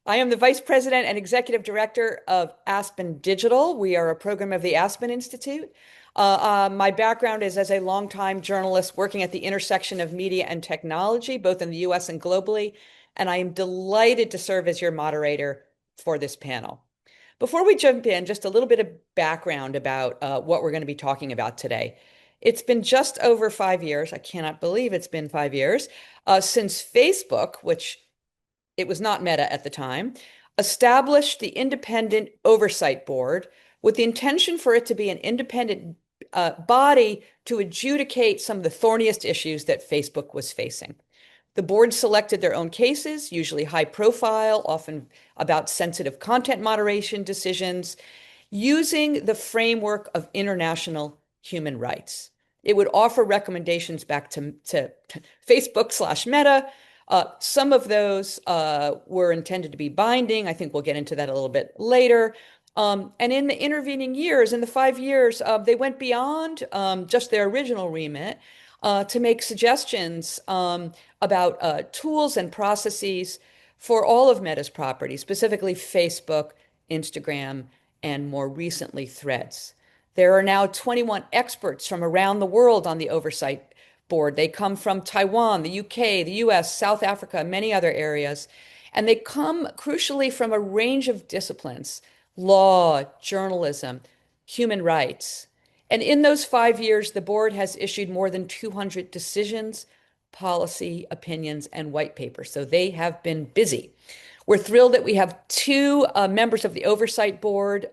I am the Vice President and Executive Director of Aspen Digital. We are a program of the Aspen Institute. My background is as a longtime journalist working at the intersection of media and technology, both in the US and globally, and I am delighted to serve as your moderator for this panel. Before we jump in, just a little bit of background about what we're going to be talking about today. It's been just over 5 years. I cannot believe it's been 5 years since Facebook, which it was not Meta at the time, established the Independent Oversight Board with the intention for it to be an independent body to adjudicate some of the thorniest issues that Facebook was facing. The board selected their own cases, usually high profile, often about sensitive content moderation decisions, using the framework of international human rights. It would offer recommendations back to Facebook/Meta. Some of those were intended to be binding. I think we'll get into that a little bit later. And in the intervening years, in the 5 years, they went beyond just their original remit to make suggestions about tools and processes for all of Meta's properties, specifically Facebook, Instagram, and more recently, Threads. There are now 21 experts from around the world on the Oversight Board. They come from Taiwan, the UK, the US, South Africa, many other areas. And they come crucially from a range of disciplines: law, journalism, human rights. And in those 5 years, the board has issued more than 200 decisions, policy, opinions, and white papers. So they have been busy. We're thrilled that we have two members of the Oversight Board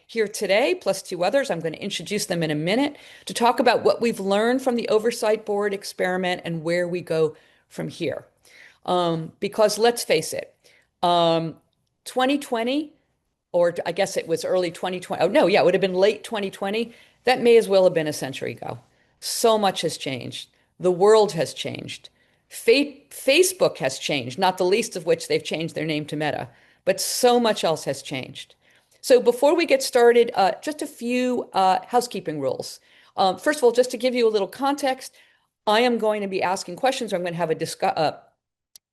here today, plus two others. I'm going to introduce them in a minute to talk about what we've learned from the Oversight Board experiment and where we go from here. Because let's face it, 2020, or I guess it was early 2020. Oh, no, yeah, it would have been late 2020. That may as well have been a century ago. So much has changed. The world has changed. Facebook has changed, not the least of which they've changed their name to Meta, but so much else has changed. So before we get started, just a few housekeeping rules. First of all, just to give you a little context, I am going to be asking questions. I'm going to have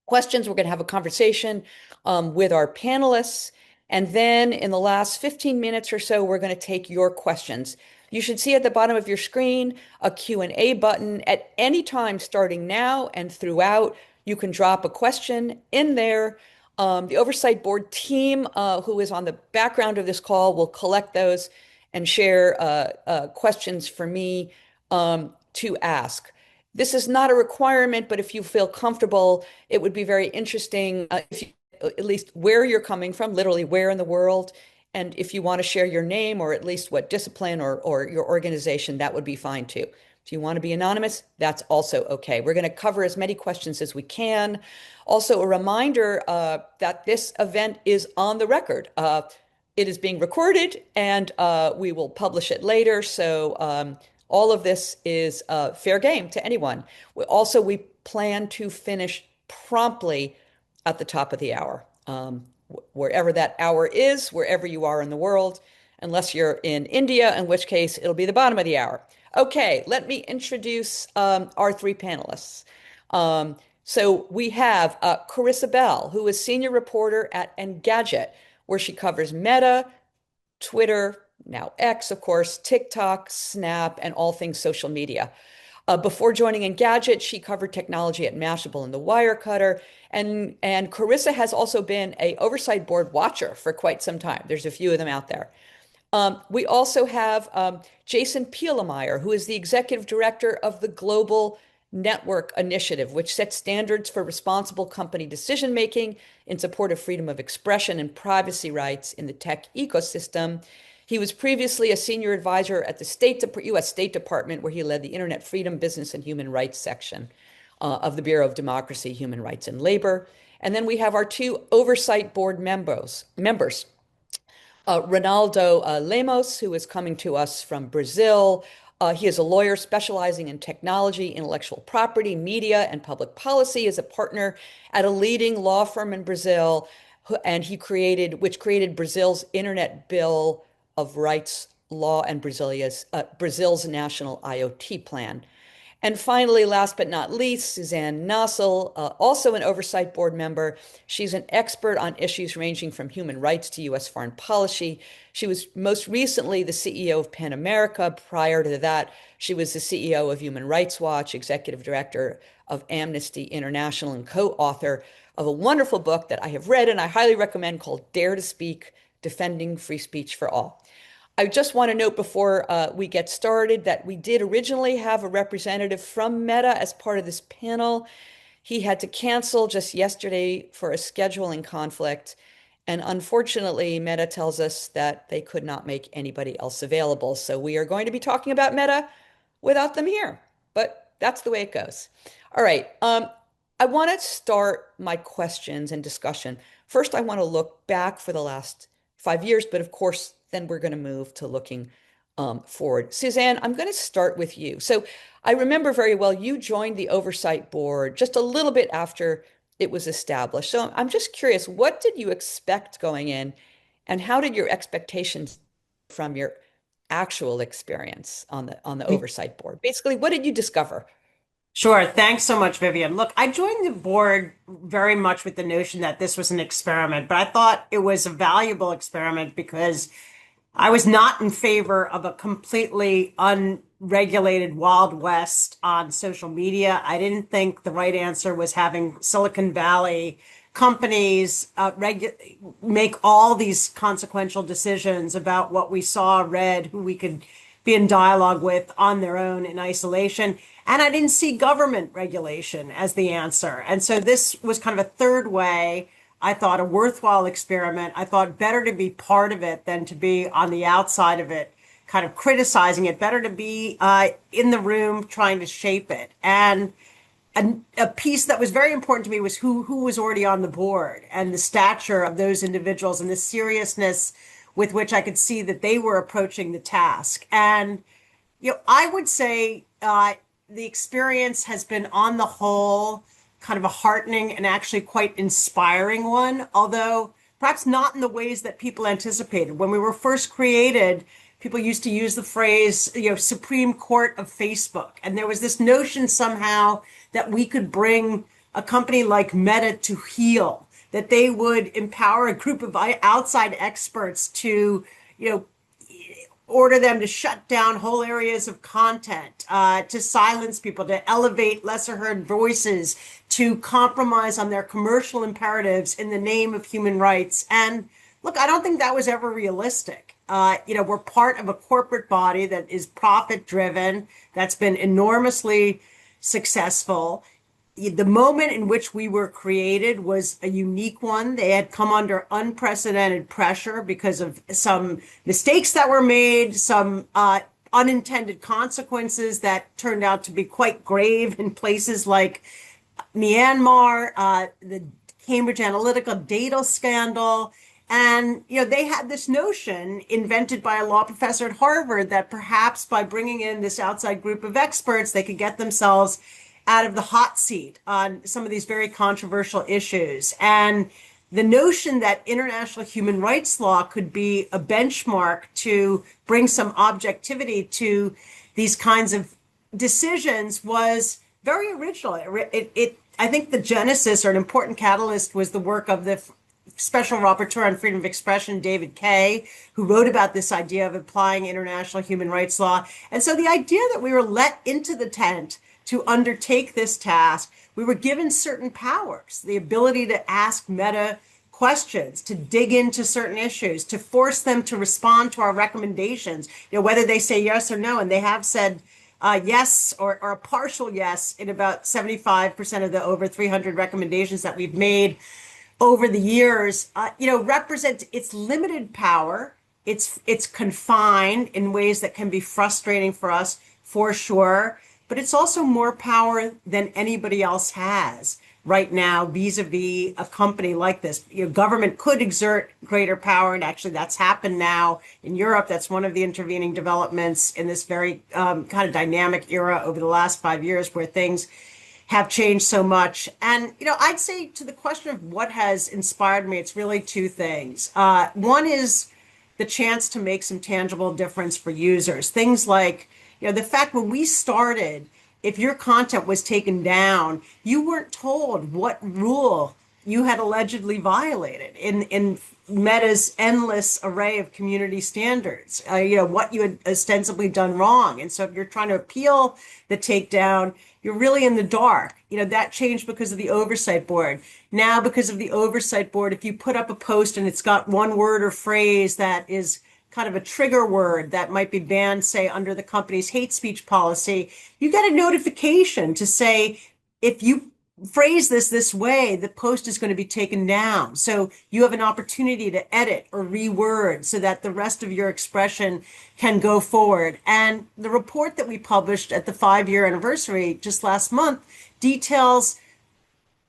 questions. We're going to have a conversation with our panelists. And then in the last 15 minutes or so, we're going to take your questions. You should see at the bottom of your screen a Q&A button at any time starting now and throughout. You can drop a question in there. The Oversight Board team, who is on the background of this call, will collect those and share questions for me to ask. This is not a requirement, but if you feel comfortable, it would be very interesting if you, at least where you're coming from, literally where in the world. And if you want to share your name or at least what discipline or your organization, that would be fine too. If you want to be anonymous, that's also okay. We're going to cover as many questions as we can. Also, a reminder that this event is on the record. It is being recorded and we will publish it later. So all of this is fair game to anyone. We plan to finish promptly at the top of the hour. Wherever that hour is, wherever you are in the world, unless you're in India, in which case it'll be the bottom of the hour. Okay, let me introduce our three panelists. So we have Karissa Bell, who is senior reporter at Engadget, where she covers Meta, Twitter, now X, of course, TikTok, Snap, and all things social media. Before joining Engadget, she covered technology at Mashable and The Wirecutter. And Karissa has also been an Oversight Board watcher for quite some time. There's a few of them out there. We also have Jason Pielemeier, who is the executive director of the Global Network Initiative, which sets standards for responsible company decision-making in support of freedom of expression and privacy rights in the tech ecosystem. He was previously a senior advisor at the U.S. State Department, where he led the Internet Freedom, Business, and Human Rights section of the Bureau of Democracy, Human Rights, and Labor. And then we have our two Oversight Board members. Ronaldo Lemos, who is coming to us from Brazil. He is a lawyer specializing in technology, intellectual property, media, and public policy. Is a partner at a leading law firm in Brazil, and which created Brazil's Internet Bill of Rights law and Brazil's national IoT plan. And finally, last but not least, Suzanne Nossel, also an Oversight Board member. She's an expert on issues ranging from human rights to U.S. foreign policy. She was most recently the CEO of PEN America. Prior to that, she was the CEO of Human Rights Watch, executive director of Amnesty International, and co-author of a wonderful book that I have read and I highly recommend called Dare to Speak, Defending Free Speech for All. I just want to note before we get started that we did originally have a representative from Meta as part of this panel. He had to cancel just yesterday for a scheduling conflict. And unfortunately, Meta tells us that they could not make anybody else available. So we are going to be talking about Meta without them here. But that's the way it goes. All right. I want to start my questions and discussion. First, I want to look back for the last 5 years, but of course, then we're going to move to looking forward. Suzanne, I'm going to start with you. So I remember very well you joined the Oversight Board just a little bit after it was established. So I'm just curious, what did you expect going in, and how did your expectations from your actual experience on the Oversight Board? Basically, what did you discover? Sure. Thanks so much, Vivian. Look, I joined the board very much with the notion that this was an experiment, but I thought it was a valuable experiment because I was not in favor of a completely unregulated Wild West on social media. I didn't think the right answer was having Silicon Valley companies make all these consequential decisions about what we saw, read, who we could be in dialogue with on their own in isolation. And I didn't see government regulation as the answer. And so this was kind of a third way. I thought a worthwhile experiment. I thought better to be part of it than to be on the outside of it, kind of criticizing it. Better to be in the room trying to shape it. And a piece that was very important to me was who was already on the board and the stature of those individuals and the seriousness with which I could see that they were approaching the task. And I would say the experience has been, on the whole, kind of a heartening and actually quite inspiring one, although perhaps not in the ways that people anticipated. When we were first created, people used to use the phrase, Supreme Court of Facebook. And there was this notion somehow that we could bring a company like Meta to heel, that they would empower a group of outside experts to, order them to shut down whole areas of content, to silence people, to elevate lesser heard voices, to compromise on their commercial imperatives in the name of human rights. And look, I don't think that was ever realistic. We're part of a corporate body that is profit driven, that's been enormously successful. The moment in which we were created was a unique one. They had come under unprecedented pressure because of some mistakes that were made, some unintended consequences that turned out to be quite grave in places like Myanmar, the Cambridge Analytica data scandal. And, they had this notion invented by a law professor at Harvard that perhaps by bringing in this outside group of experts, they could get themselves out of the hot seat on some of these very controversial issues. And the notion that international human rights law could be a benchmark to bring some objectivity to these kinds of decisions was very original. I think the genesis, or an important catalyst, was the work of the Special Rapporteur on Freedom of Expression, David Kay, who wrote about this idea of applying international human rights law. And so the idea that we were let into the tent to undertake this task, we were given certain powers, the ability to ask Meta questions, to dig into certain issues, to force them to respond to our recommendations, whether they say yes or no. And they have said yes or a partial yes in about 75% of the over 300 recommendations that we've made over the years, represent its limited power. It's confined in ways that can be frustrating for us, for sure. But it's also more power than anybody else has right now vis-a-vis a company like this. Government could exert greater power, and actually that's happened now in Europe. That's one of the intervening developments in this very kind of dynamic era over the last 5 years where things have changed so much. And, I'd say to the question of what has inspired me, it's really two things. One is the chance to make some tangible difference for users. Things like, the fact when we started, if your content was taken down, you weren't told what rule you had allegedly violated in Meta's endless array of community standards, what you had ostensibly done wrong. And so if you're trying to appeal the takedown, you're really in the dark. That changed because of the Oversight Board. Now, because of the Oversight Board, if you put up a post and it's got one word or phrase that is kind of a trigger word that might be banned, say, under the company's hate speech policy, you get a notification to say, if you phrase this way, the post is going to be taken down. So you have an opportunity to edit or reword so that the rest of your expression can go forward. And the report that we published at the 5-year anniversary just last month details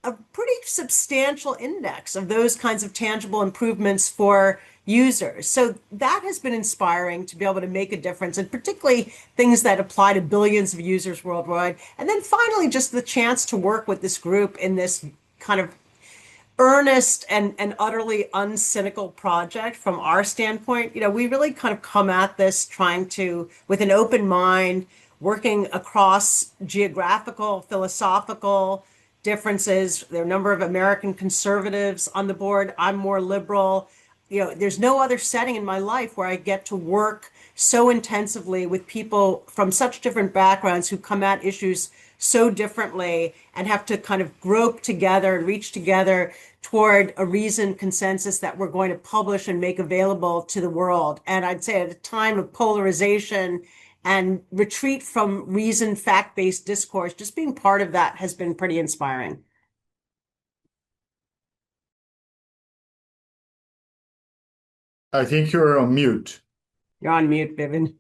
a pretty substantial index of those kinds of tangible improvements for users. So that has been inspiring to be able to make a difference, and particularly things that apply to billions of users worldwide. And then finally, just the chance to work with this group in this kind of earnest and utterly uncynical project from our standpoint. We really kind of come at this trying to, with an open mind, working across geographical, philosophical differences. There are a number of American conservatives on the board. I'm more liberal. There's no other setting in my life where I get to work so intensively with people from such different backgrounds who come at issues so differently and have to kind of grope together and reach together toward a reasoned consensus that we're going to publish and make available to the world. And I'd say at a time of polarization and retreat from reasoned, fact-based discourse, just being part of that has been pretty inspiring. I think you're on mute. You're on mute, Vivian.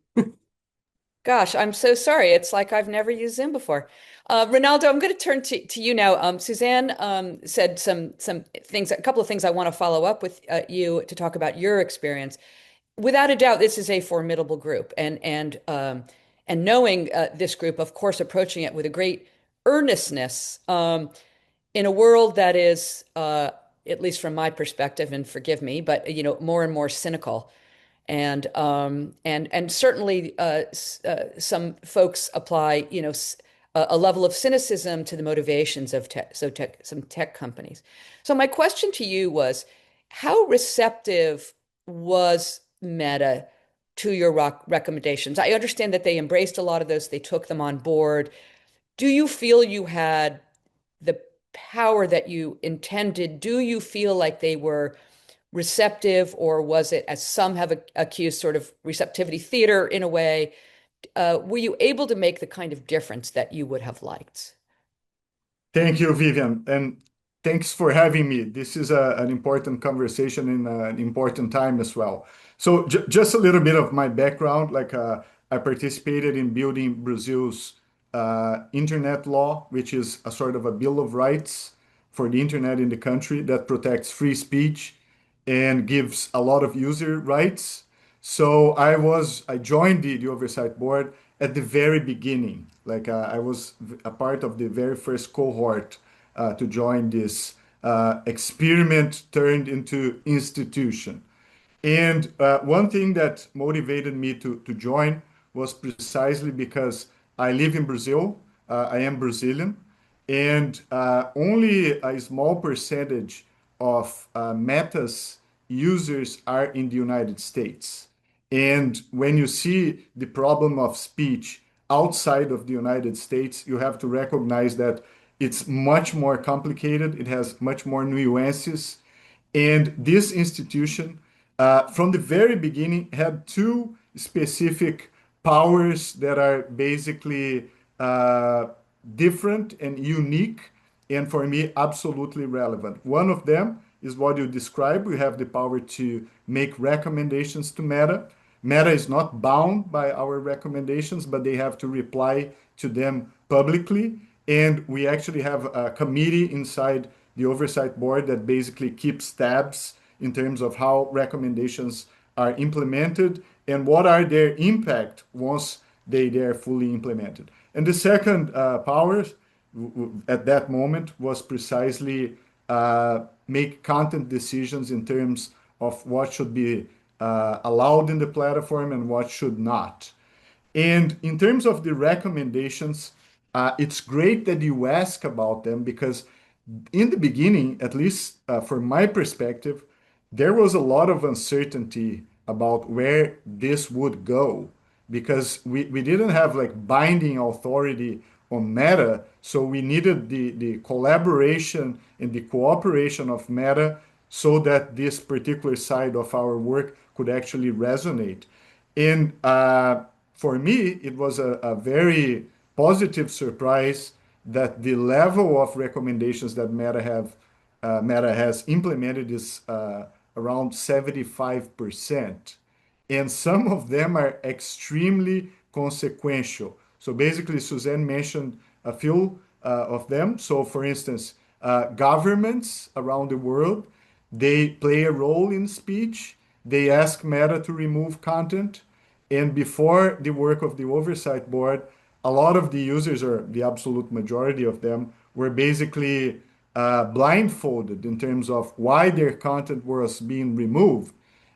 Gosh, I'm so sorry. It's like I've never used Zoom before. Ronaldo, I'm going to turn to you now. Suzanne said some things, a couple of things I want to follow up with you to talk about your experience. Without a doubt, this is a formidable group, and knowing this group, of course, approaching it with a great earnestness in a world that is, at least from my perspective, and forgive me, but more and more cynical. And certainly some folks apply, a level of cynicism to the motivations of some tech companies. So my question to you was, how receptive was Meta to your recommendations? I understand that they embraced a lot of those, they took them on board. Do you feel you had the power that you intended? Do you feel like they were receptive, or was it, as some have accused, sort of receptivity theater in a way? Were you able to make the kind of difference that you would have liked? Thank you, Vivian, and thanks for having me. This is an important conversation in an important time as well. So just a little bit of my background, I participated in building Brazil's internet law, which is a sort of a bill of rights for the internet in the country that protects free speech and gives a lot of user rights. So I joined the Oversight Board at the very beginning. I was a part of the very first cohort to join this experiment turned into institution. And one thing that motivated me to join was precisely because I live in Brazil. I am Brazilian, and only a small percentage of Meta's users are in the United States. And when you see the problem of speech outside of the United States, you have to recognize that it's much more complicated. It has much more nuances. And this institution, from the very beginning, had two specific powers that are basically different and unique, and for me, absolutely relevant. One of them is what you described. We have the power to make recommendations to Meta. Meta is not bound by our recommendations, but they have to reply to them publicly. And we actually have a committee inside the Oversight Board that basically keeps tabs in terms of how recommendations are implemented and what are their impact once they are fully implemented. And the second power at that moment was precisely make content decisions in terms of what should be allowed in the platform and what should not. And in terms of the recommendations, It's great that you ask about them because in the beginning, at least from my perspective, there was a lot of uncertainty about where this would go because we didn't have like binding authority on Meta, so we needed the collaboration and the cooperation of Meta so that this particular side of our work could actually resonate. And for me, it was a very positive surprise that the level of recommendations that Meta has implemented is around 75%, and some of them are extremely consequential. So basically, Suzanne mentioned a few of them. So, for instance, governments around the world, they play a role in speech. They ask Meta to remove content. And before the work of the Oversight Board, a lot of the users, or the absolute majority of them, were basically blindfolded in terms of why their content was being removed.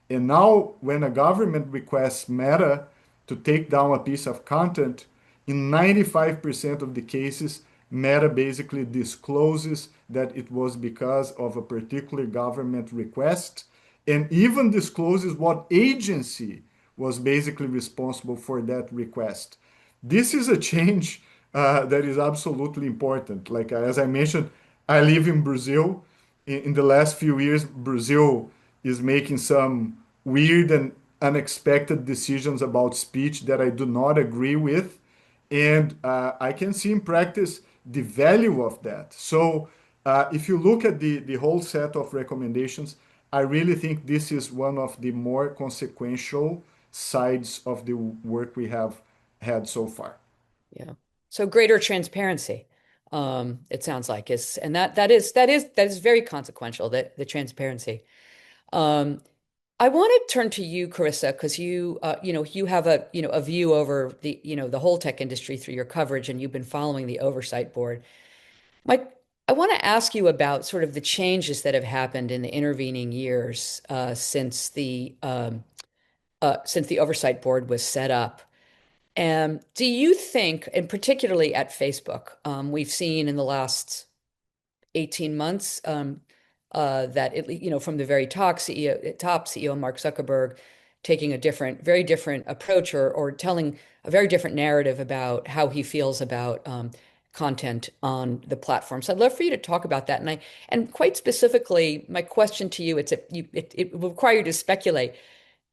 And now, when a government requests Meta to take down a piece of content, in 95% of the cases, Meta basically discloses that it was because of a particular government request and even discloses what agency was basically responsible for that request. This is a change that is absolutely important. Like as I mentioned, I live in Brazil. In the last few years, Brazil is making some weird and unexpected decisions about speech that I do not agree with. And I can see in practice the value of that. So if you look at the whole set of recommendations, I really think this is one of the more consequential sides of the work we have had so far. Yeah. So greater transparency, it sounds like is, and that is very consequential, that the transparency. Um, I want to turn to you, Karissa, because you have a view over the whole tech industry through your coverage, and you've been following the Oversight Board. Mike, I want to ask you about sort of the changes that have happened in the intervening years since the Oversight Board was set up. Do you think, and particularly at Facebook, we've seen in the last 18 months that from the very top CEO Mark Zuckerberg taking a very different approach, or telling a very different narrative about how he feels about content on the platform. So I'd love for you to talk about that. And quite specifically, my question to you, it will require you to speculate.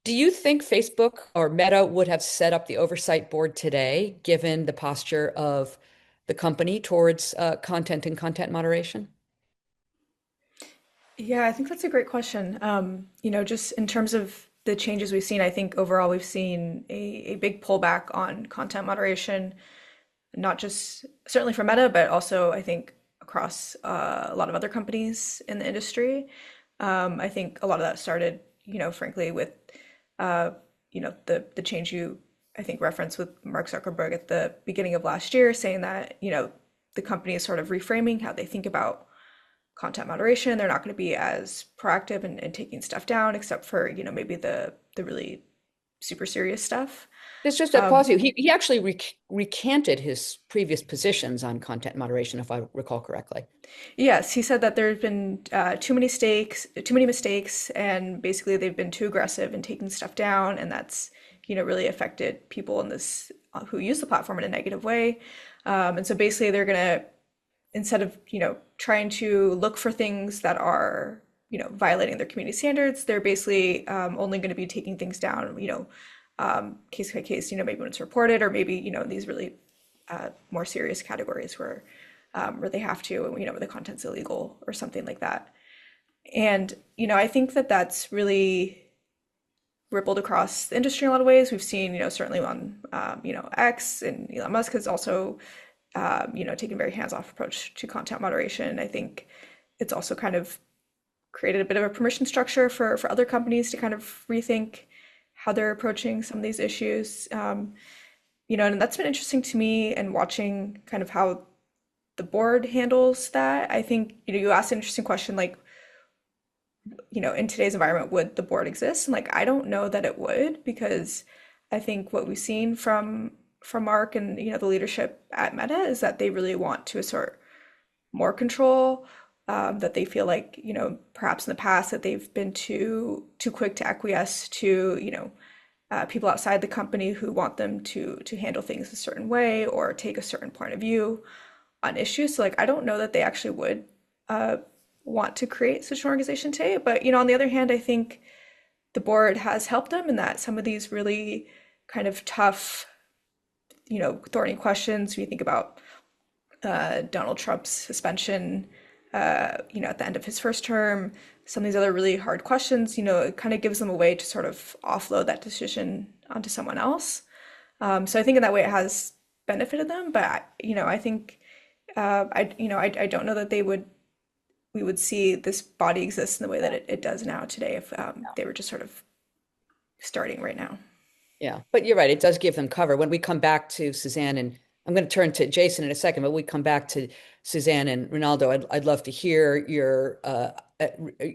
Do you think Facebook or Meta would have set up the Oversight Board today, given the posture of the company towards content and content moderation? Yeah, I think that's a great question. Just in terms of the changes we've seen, I think overall we've seen a big pullback on content moderation, not just certainly for Meta, but also I think across a lot of other companies in the industry. I think a lot of that started, frankly, with the change you I think referenced with Mark Zuckerberg at the beginning of last year, saying that the company is sort of reframing how they think about content moderation. They're not going to be as proactive in taking stuff down, except for maybe the really super serious stuff. It's just a pause you. He actually recanted his previous positions on content moderation, if I recall correctly. Yes, he said that there's been too many mistakes, and basically they've been too aggressive in taking stuff down, and that's really affected people in this who use the platform in a negative way. And so basically they're gonna, instead of trying to look for things that are violating their community standards, they're basically only going to be taking things down case by case, maybe when it's reported, or maybe these really more serious categories where they have to, where the content's illegal or something like that. And I think that that's really rippled across the industry in a lot of ways. We've seen certainly on X, and Elon Musk has also taken a very hands-off approach to content moderation. I think it's also kind of created a bit of a permission structure for other companies to kind of rethink how they're approaching some of these issues. And that's been interesting to me, and watching kind of how the board handles that. I think, you asked an interesting question, like, in today's environment, would the board exist? And like, I don't know that it would, because I think what we've seen from from Mark and the leadership at Meta is that they really want to assert more control. That they feel like perhaps in the past that they've been too quick to acquiesce to people outside the company who want them to handle things a certain way or take a certain point of view on issues. So like I don't know that they actually would want to create such an organization today. But on the other hand, I think the board has helped them in that some of these really kind of tough, thorny questions. When you think about Donald Trump's suspension, at the end of his first term, some of these other really hard questions, it kind of gives them a way to sort of offload that decision onto someone else. So I think in that way it has benefited them, but I think I don't know that we would see this body exist in the way that it does now today if they were just sort of starting right now. Yeah, but you're right. It does give them cover. When we come back to Suzanne, and I'm going to turn to Jason in a second, but we come back to Suzanne and Ronaldo. I'd love to hear your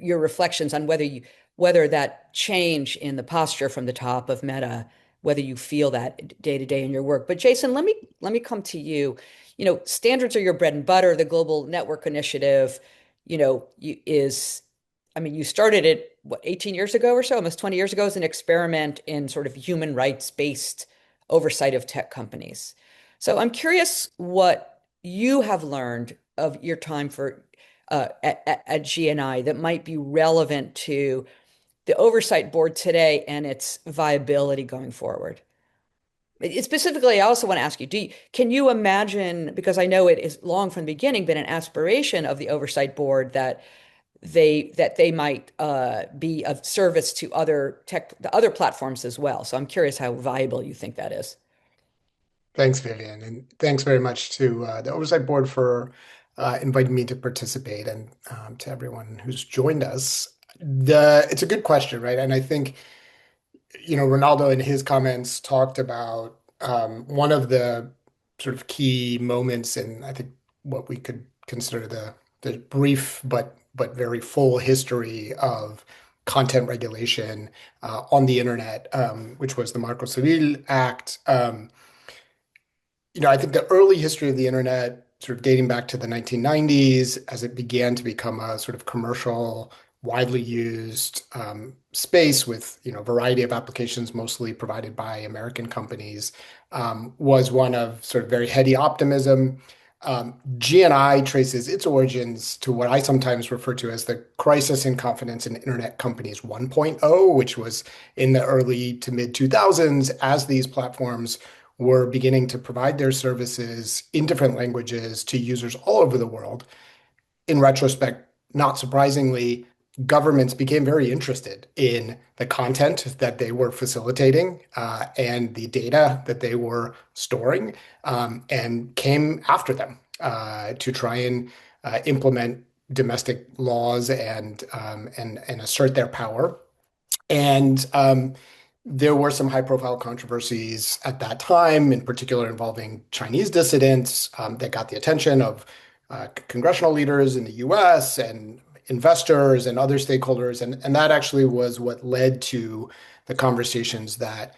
reflections on whether that change in the posture from the top of Meta, whether you feel that day to day in your work. But Jason, let me come to you. Standards are your bread and butter. The Global Network Initiative, you started it, 18 years ago or so, almost 20 years ago, as an experiment in sort of human rights-based oversight of tech companies. So I'm curious what you have learned of your time at GNI that might be relevant to the Oversight Board today and its viability going forward. Specifically, I also want to ask you, can you imagine, because I know it is long from the beginning been an aspiration of the Oversight Board that they might be of service to the other platforms as well. So I'm curious how viable you think that is. Thanks, Vivian, and thanks very much to the Oversight Board for inviting me to participate, and to everyone who's joined us. It's a good question, right? And I think Ronaldo in his comments talked about one of the sort of key moments in, I think, what we could consider the brief but very full history of content regulation on the internet, which was the Marco Civil Act. I think the early history of the internet, sort of dating back to the 1990s, as it began to become a sort of commercial, widely used space with a variety of applications, mostly provided by American companies, was one of sort of very heady optimism. GNI traces its origins to what I sometimes refer to as the crisis in confidence in internet companies 1.0, which was in the early to mid 2000s as these platforms were beginning to provide their services in different languages to users all over the world. In retrospect, not surprisingly, governments became very interested in the content that they were facilitating and the data that they were storing, and came after them to try and implement domestic laws and assert their power. And there were some high-profile controversies at that time, in particular involving Chinese dissidents, that got the attention of congressional leaders in the US and investors and other stakeholders. And that actually was what led to the conversations that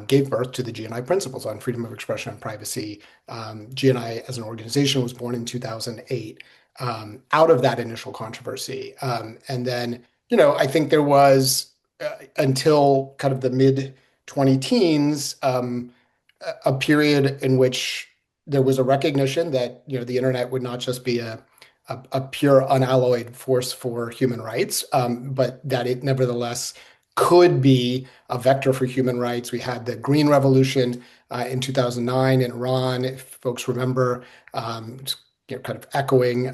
gave birth to the GNI principles on freedom of expression and privacy. GNI as an organization was born in 2008 out of that initial controversy. And then, I think there was, until kind of the mid 20-teens, a period in which there was a recognition that the internet would not just be a pure unalloyed force for human rights, but that it nevertheless could be a vector for human rights. We had the Green Revolution in 2009 in Iran, if folks remember, kind of echoing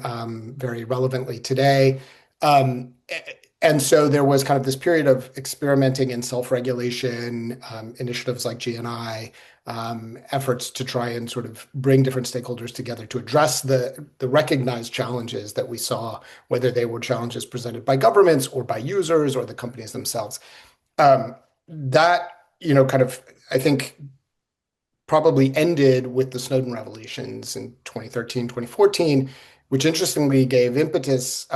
very relevantly today. And so there was kind of this period of experimenting in self-regulation, initiatives like GNI, efforts to try and sort of bring different stakeholders together to address the recognized challenges that we saw, whether they were challenges presented by governments or by users or the companies themselves. That, kind of, I think, probably ended with the Snowden revelations in 2013, 2014, which interestingly gave impetus,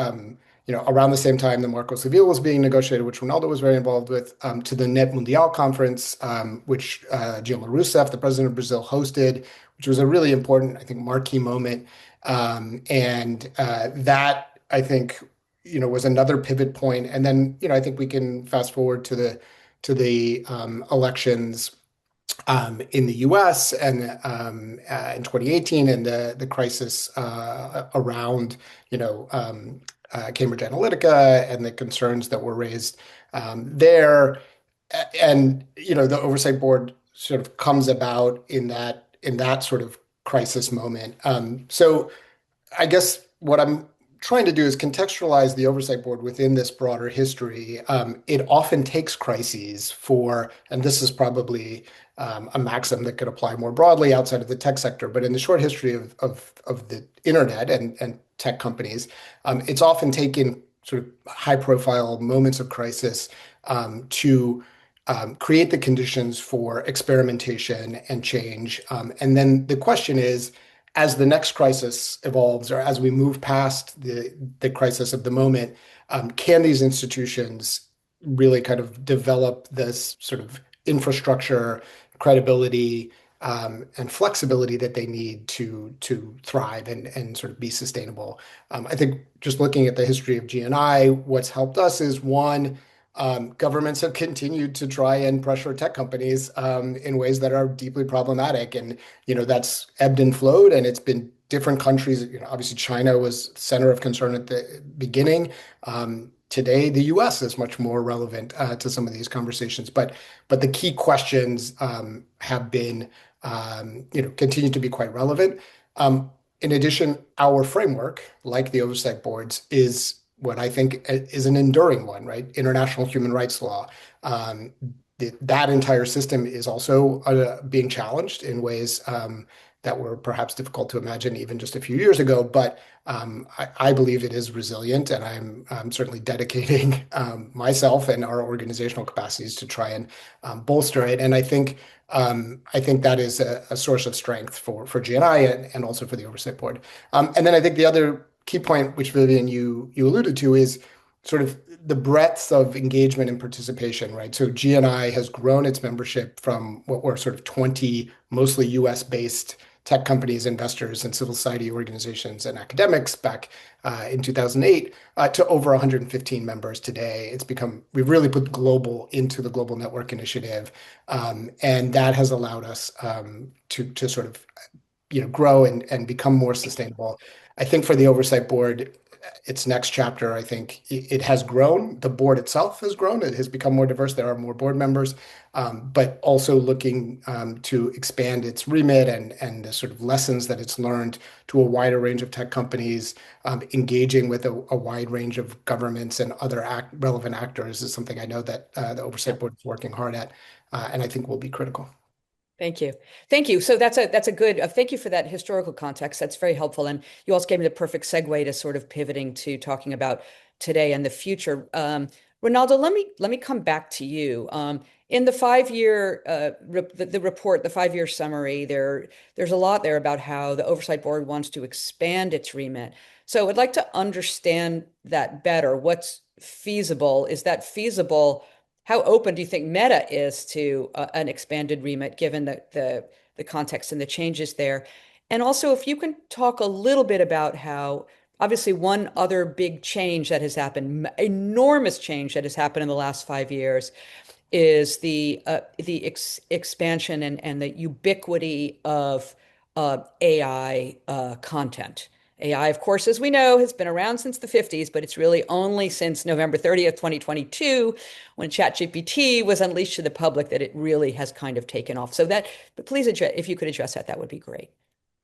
around the same time the Marco Civil was being negotiated, which Ronaldo was very involved with, to the Net Mundial conference, which Dilma Rousseff, the president of Brazil, hosted, which was a really important, I think, marquee moment. And that, I think, was another pivot point. And then, I think we can fast forward to the elections in the US and in 2018 and the crisis around Cambridge Analytica and the concerns that were raised there. And the Oversight Board sort of comes about in that sort of crisis moment. So I guess what I'm trying to do is contextualize the Oversight Board within this broader history. It often takes crises and this is probably a maxim that could apply more broadly outside of the tech sector, but in the short history of the internet and tech companies, it's often taken sort of high-profile moments of crisis to create the conditions for experimentation and change. And then the question is, as the next crisis evolves or as we move past the crisis of the moment, can these institutions really kind of develop this sort of infrastructure, credibility, and flexibility that they need to thrive and sort of be sustainable? I think just looking at the history of GNI, what's helped us is one, governments have continued to try and pressure tech companies in ways that are deeply problematic. And, that's ebbed and flowed, and it's been different countries. Obviously, China was center of concern at the beginning. Today, the US is much more relevant to some of these conversations. But the key questions have been, continue to be quite relevant. In addition, our framework, like the oversight boards, is what I think is an enduring one, right? International human rights law. That entire system is also being challenged in ways that were perhaps difficult to imagine even just a few years ago. But I believe it is resilient, and I'm certainly dedicating myself and our organizational capacities to try and bolster it. And I think that is a source of strength for GNI and also for the Oversight Board. And then I think the other key point, which Vivian, you alluded to, is sort of the breadth of engagement and participation, right? So GNI has grown its membership from what were sort of 20 mostly US-based tech companies, investors, and civil society organizations and academics back in 2008 to over 115 members today. We've really put global into the Global Network Initiative, and that has allowed us to sort of grow and become more sustainable. I think for the Oversight Board, its next chapter, I think it has grown. The board itself has grown. It has become more diverse. There are more board members, but also looking to expand its remit and the sort of lessons that it's learned to a wider range of tech companies, engaging with a wide range of governments and other relevant actors is something I know that the Oversight Board is working hard at, and I think will be critical. Thank you. Thank you. So that's a good, thank you for that historical context. That's very helpful. And you also gave me the perfect segue to sort of pivoting to talking about today and the future. Ronaldo, let me come back to you. In the 5-year, the report, the 5-year summary, there's a lot there about how the Oversight Board wants to expand its remit. So I'd like to understand that better. What's feasible? Is that feasible? How open do you think Meta is to an expanded remit, given the context and the changes there? And also, if you can talk a little bit about how, obviously, one other big change that has happened, enormous change that has happened in the last 5 years, is the expansion and the ubiquity of AI content. AI, of course, as we know, has been around since the 50s, but it's really only since November 30th, 2022, when ChatGPT was unleashed to the public, that it really has kind of taken off. So but please, if you could address that, that would be great.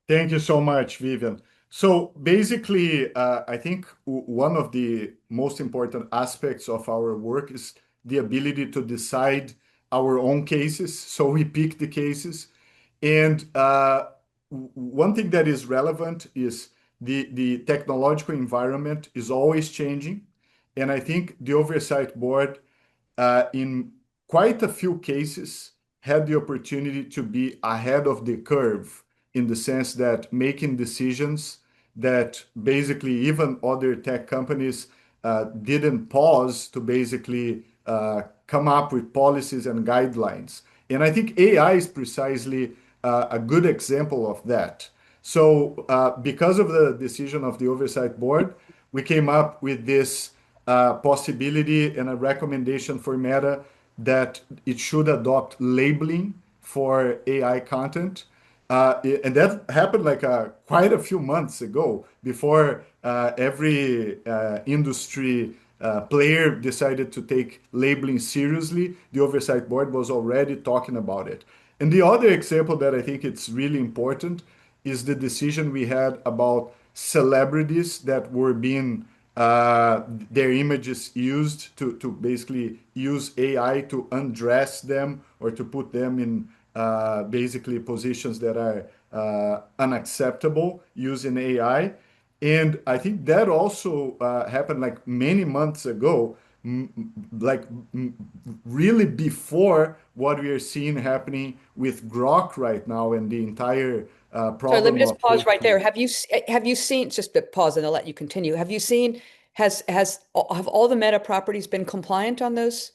Thank you so much, Vivian. So basically, I think one of the most important aspects of our work is the ability to decide our own cases. So we pick the cases. And one thing that is relevant is the technological environment is always changing. And I think the Oversight Board, in quite a few cases, had the opportunity to be ahead of the curve in the sense that making decisions that basically even other tech companies didn't pause to basically come up with policies and guidelines. And I think AI is precisely a good example of that. So, because of the decision of the Oversight Board, we came up with this possibility and a recommendation for Meta that it should adopt labeling for AI content. And that happened like quite a few months ago before every industry player decided to take labeling seriously. The Oversight Board was already talking about it. And the other example that I think it's really important is the decision we had about celebrities that were being their images used to basically use AI to undress them or to put them in basically positions that are unacceptable using AI. And I think that also happened like many months ago, like really before what we are seeing happening with Grok right now and the entire So let me problem just of pause right there. hate. Have you seen, just a pause and I'll let you continue. Have you seen, have all the Meta properties been compliant on those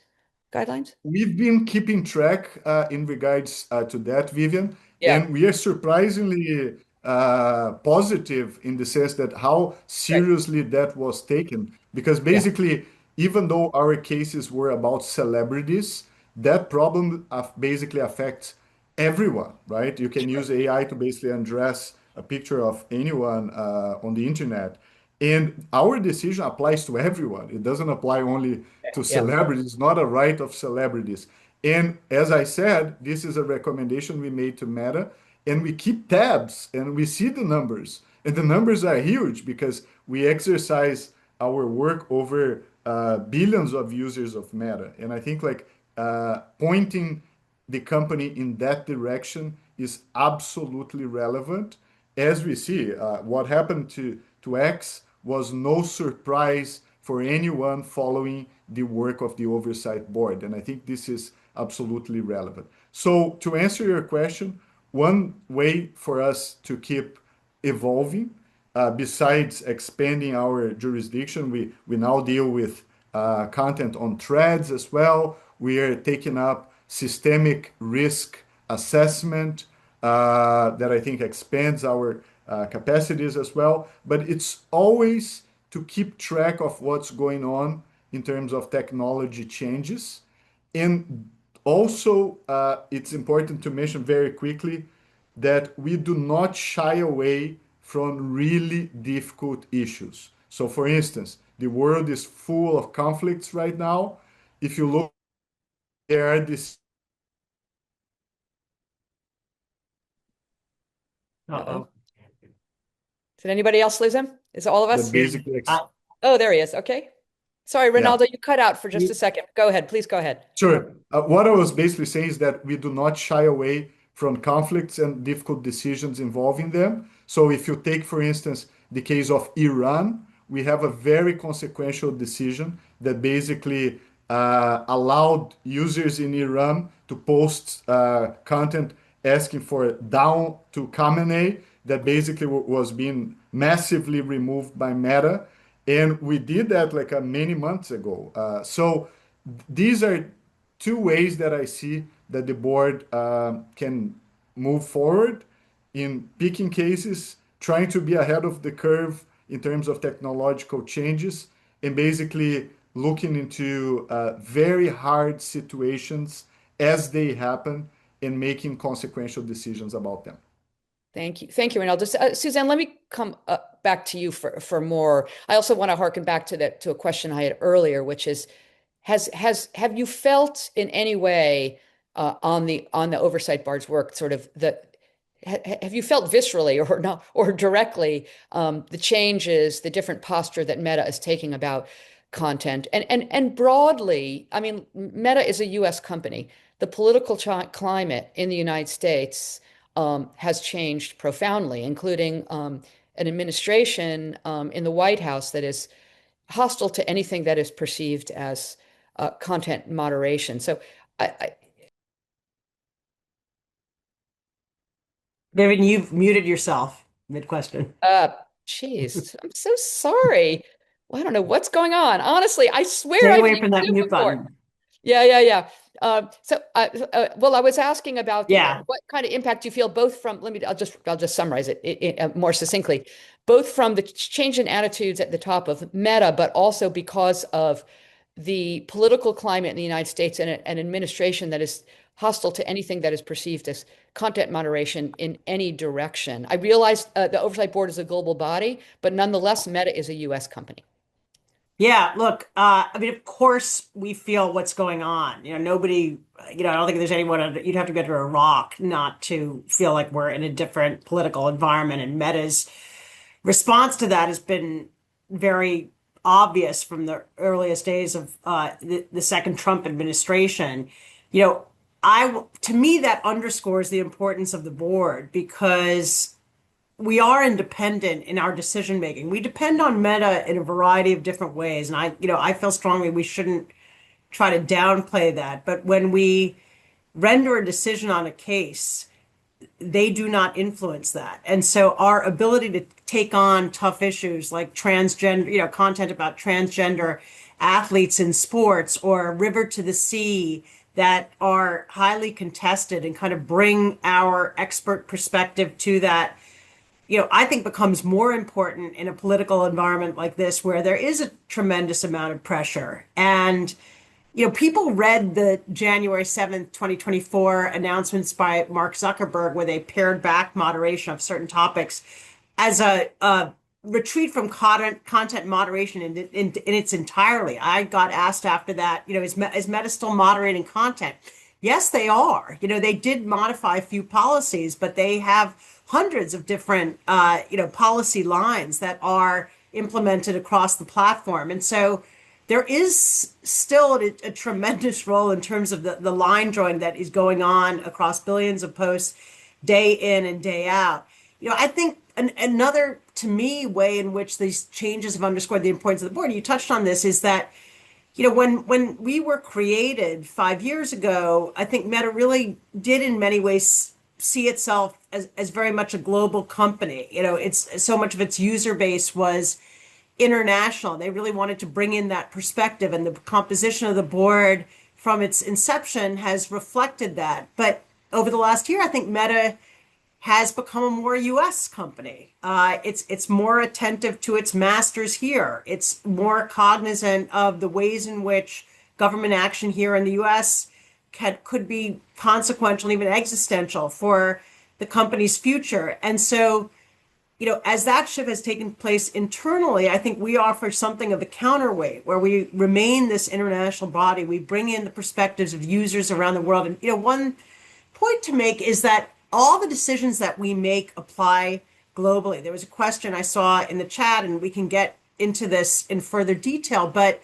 guidelines? We've been keeping track in regards to that, Vivian, Yeah, and we are surprisingly positive in the sense that how right. seriously that was taken. Because Yeah, basically, even though our cases were about celebrities, that problem basically affects everyone, right? You can use AI to basically undress a picture of anyone on the internet. And our decision applies to everyone. It doesn't apply only to yeah. celebrities. It's not a right of celebrities. And as I said, this is a recommendation we made to Meta, and we keep tabs and we see the numbers. And the numbers are huge because we exercise our work over billions of users of Meta. And I think like pointing the company in that direction is absolutely relevant. As we see, what happened to X was no surprise for anyone following the work of the Oversight Board. And I think this is absolutely relevant. So, to answer your question, one way for us to keep evolving, besides expanding our jurisdiction, we now deal with content on threads as well. We are taking up systemic risk assessment that I think expands our capacities as well. But it's always to keep track of what's going on in terms of technology changes. And also, it's important to mention very quickly that we do not shy away from really difficult issues. So, for instance, the world is full of conflicts right now. If you look, there are these Uh-oh. Uh-oh. Did anybody else lose him? Is it all of that us? Yeah. basically, Oh, there he is. Okay. Sorry, yeah. Ronaldo, you cut out for just a second. Go ahead. Please go ahead. Sure. What I was basically saying is that we do not shy away from conflicts and difficult decisions involving them. So, if you take, for instance, the case of Iran, we have a very consequential decision that basically allowed users in Iran to post content asking for down to Khamenei that basically was being massively removed by Meta. And we did that like many months ago. So, these are two ways that I see that the board can move forward in picking cases, trying to be ahead of the curve in terms of technological changes, and basically looking into very hard situations as they happen and making consequential decisions about them. Thank you. Thank you, Ronaldo. Suzanne, let me come back to you for more. I also want to harken back to a question I had earlier, which is, have you felt in any way on the Oversight Board's work, sort of have you felt viscerally or not or directly the changes, the different posture that Meta is taking about content and broadly? I mean, Meta is a U.S. company. The political climate in the United States has changed profoundly, including an administration in the White House that is hostile to anything that is perceived as content moderation. So, I, Vivian, you've muted yourself mid-question. geez, I'm so sorry. Well, I don't know what's going on. Honestly, I swear Stay I've away seen from that you mute before. button. Yeah, yeah, yeah. Well, I was asking about, Yeah. what kind of impact you feel both from, I'll just summarize it more succinctly, both from the change in attitudes at the top of Meta, but also because of the political climate in the United States and an administration that is hostile to anything that is perceived as content moderation in any direction. I realize the Oversight Board is a global body, but nonetheless, Meta is a US company. Yeah, look, I mean, of course we feel what's going on. Nobody, I don't think there's anyone, you'd have to go to Iraq not to feel like we're in a different political environment. And Meta's response to that has been very obvious from the earliest days of the second Trump administration. You know, to me, that underscores the importance of the board because we are independent in our decision making. We depend on Meta in a variety of different ways, and I feel strongly we shouldn't try to downplay that. But when we render a decision on a case, they do not influence that. And so our ability to take on tough issues like transgender, content about transgender athletes in sports or River to the Sea that are highly contested and kind of bring our expert perspective to that, I think becomes more important in a political environment like this where there is a tremendous amount of pressure. And people read the January 7th, 2024 announcements by Mark Zuckerberg where they pared back moderation of certain topics as a retreat from content moderation in its entirely. I got asked after that, is Meta still moderating content? Yes, they are. They did modify a few policies, but they have hundreds of different, policy lines that are implemented across the platform. And so there is still a tremendous role in terms of the line drawing that is going on across billions of posts day in and day out. I think another, to me, way in which these changes have underscored the importance of the board, you touched on this, is that, when we were created 5 years ago, I think Meta really did in many ways see itself as very much a global company. It's so much of its user base was international. They really wanted to bring in that perspective, and the composition of the board from its inception has reflected that. But over the last year, I think Meta has become a more U.S. company. It's more attentive to its masters here. It's more cognizant of the ways in which government action here in the U.S. could be consequential, even existential for the company's future. And so, as that shift has taken place internally, I think we offer something of a counterweight where we remain this international body. We bring in the perspectives of users around the world. And, one point to make is that all the decisions that we make apply globally. There was a question I saw in the chat, and we can get into this in further detail, but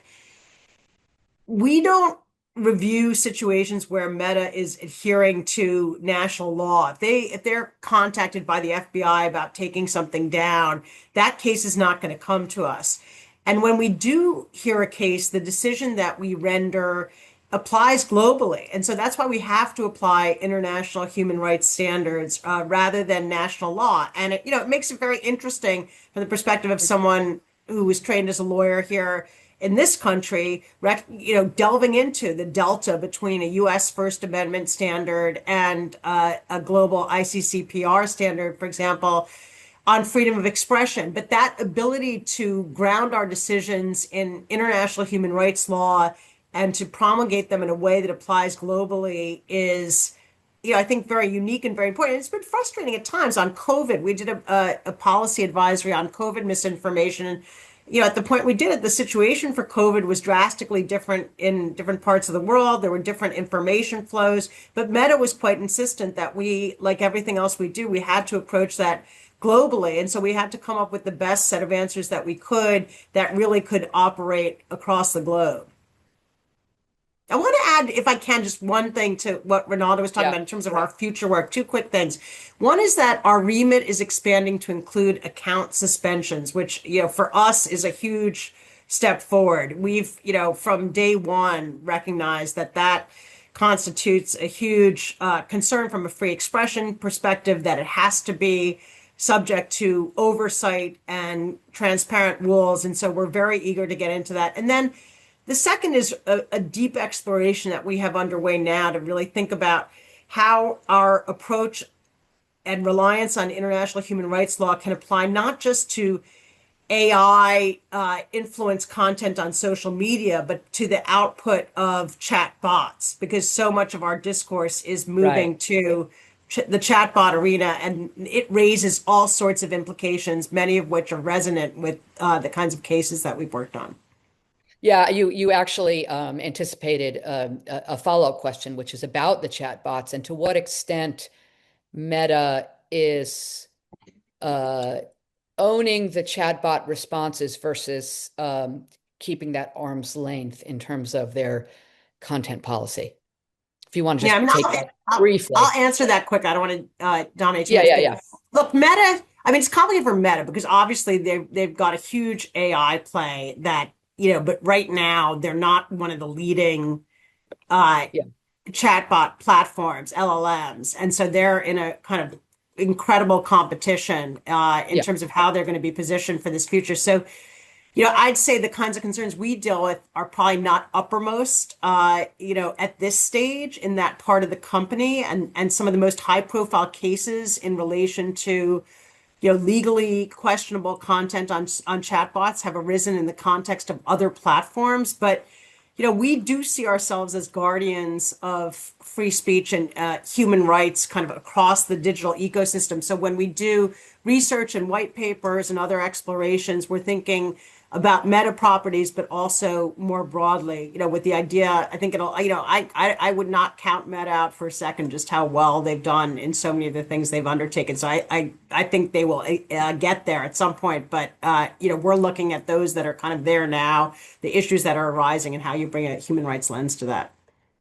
we don't review situations where Meta is adhering to national law. If they're contacted by the FBI about taking something down, that case is not going to come to us. And when we do hear a case, the decision that we render applies globally. And so that's why we have to apply international human rights standards rather than national law. And it makes it very interesting from the perspective of someone who was trained as a lawyer here in this country, delving into the delta between a U.S. First Amendment standard and a global ICCPR standard, for example, on freedom of expression. But that ability to ground our decisions in international human rights law and to promulgate them in a way that applies globally is, I think, very unique and very important. It's been frustrating at times. On COVID, we did a policy advisory on COVID misinformation. And, at the point we did it, the situation for COVID was drastically different in different parts of the world. There were different information flows. But Meta was quite insistent that we, like everything else we do, we had to approach that globally. And so we had to come up with the best set of answers that we could that really could operate across the globe. I want to add, if I can, just one thing to what Ronaldo was talking Yeah. about in terms of our future work. Two quick things. One is that our remit is expanding to include account suspensions, which, for us is a huge step forward. We've, from day one, recognized that constitutes a huge concern from a free expression perspective, that it has to be subject to oversight and transparent rules. And so we're very eager to get into that. And then the second is a deep exploration that we have underway now to really think about how our approach and reliance on international human rights law can apply not just to AI influence content on social media, but to the output of chat bots, because so much of our discourse is moving Right. to the chatbot arena, and it raises all sorts of implications, many of which are resonant with the kinds of cases that we've worked on. Yeah, you actually anticipated a follow-up question, which is about the chatbots and to what extent Meta is uh, owning the chatbot responses versus keeping that arm's length in terms of their content policy. If you want to Yeah, I just mean, take that I'll briefly. answer that quick. I don't want to dominate too Yeah, much, yeah, but yeah. look, Meta. I mean, it's complicated for Meta because obviously they've got a huge AI play that, but right now they're not one of the leading uh, Yeah, chatbot platforms, LLMs, and so they're in a kind of incredible competition in yeah, terms of how they're going to be positioned for this future. So I'd say the kinds of concerns we deal with are probably not uppermost, at this stage in that part of the company, and some of the most high profile cases in relation to, legally questionable content on chatbots have arisen in the context of other platforms. But, we do see ourselves as guardians of free speech and human rights kind of across the digital ecosystem. So when we do research and white papers and other explorations, we're thinking about meta properties, but also more broadly, with the idea, I think it'll, I would not count Meta out for a second, just how well they've done in so many of the things they've undertaken. So I think they will get there at some point, but, we're looking at those that are kind of there now, the issues that are arising and how you bring a human rights lens to that.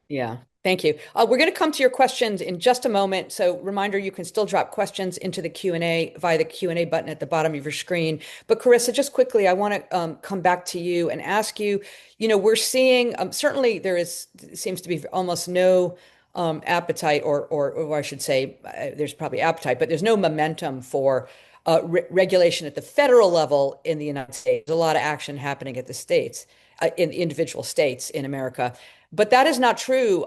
yeah. Thank you. We're going to come to your questions in just a moment. So reminder, you can still drop questions into the Q&A via the Q&A button at the bottom of your screen. But Karissa, just quickly, I want to come back to you and ask you, we're seeing, certainly seems to be almost no appetite or I should say there's probably appetite, but there's no momentum for regulation at the federal level in the United States. There's a lot of action happening at the states, in individual states in America. But that is not true